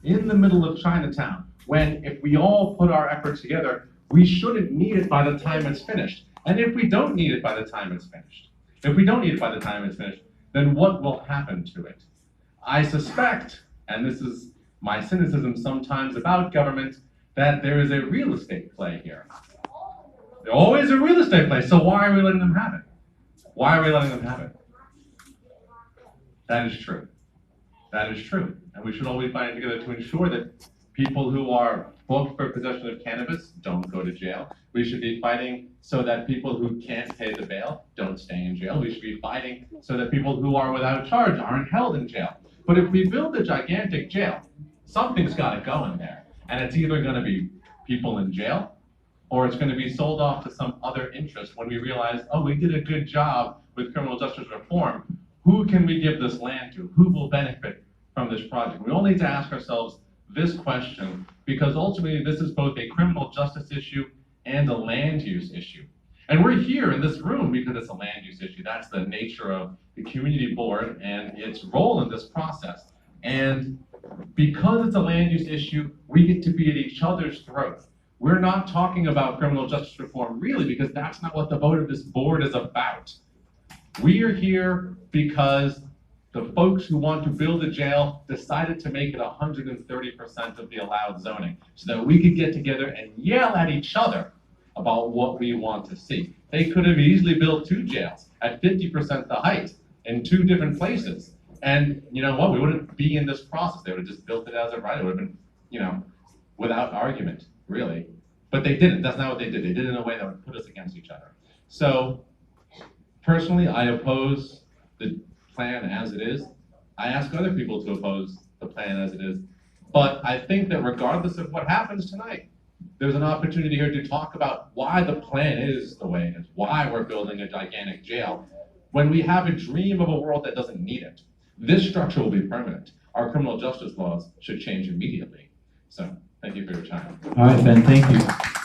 in the middle of Chinatown, when if we all put our efforts together, we shouldn't need it by the time it's finished. And if we don't need it by the time it's finished, then what will happen to it? I suspect, and this is my cynicism sometimes about government, that there is a real estate play here. There's always a real estate play, so why are we letting them have it? Why are we letting them have it? That is true. That is true. And we should all be fighting together to ensure that people who are booked for possession of cannabis don't go to jail. We should be fighting so that people who can't pay the bail don't stay in jail. We should be fighting so that people who are without charge aren't held in jail. But if we build a gigantic jail, something's got to go in there. And it's either going to be people in jail, or it's going to be sold off to some other interest when we realize, oh, we did a good job with criminal justice reform. Who can we give this land to? Who will benefit from this project? We all need to ask ourselves this question, because ultimately this is both a criminal justice issue and a land use issue. And we're here in this room because it's a land use issue. That's the nature of the community board and its role in this process. And because it's a land use issue, we get to be at each other's throats. We're not talking about criminal justice reform really, because that's not what the vote of this board is about. We are here because the folks who want to build a jail decided to make it 130% of the allowed zoning so that we could get together and yell at each other about what we want to see. They could have easily built 2 jails at 50% the height in 2 different places. And you know what? We wouldn't be in this process. They would have just built it as a right. It would have been, without argument, really. But they didn't. That's not what they did. They did it in a way that would put us against each other. So personally, I oppose the plan as it is. I ask other people to oppose the plan as it is. But I think that regardless of what happens tonight, there's an opportunity here to talk about why the plan is the way it is, why we're building a gigantic jail, when we have a dream of a world that doesn't need it. This structure will be permanent. Our criminal justice laws should change immediately. So, thank you for your time. All right, Ben, thank you.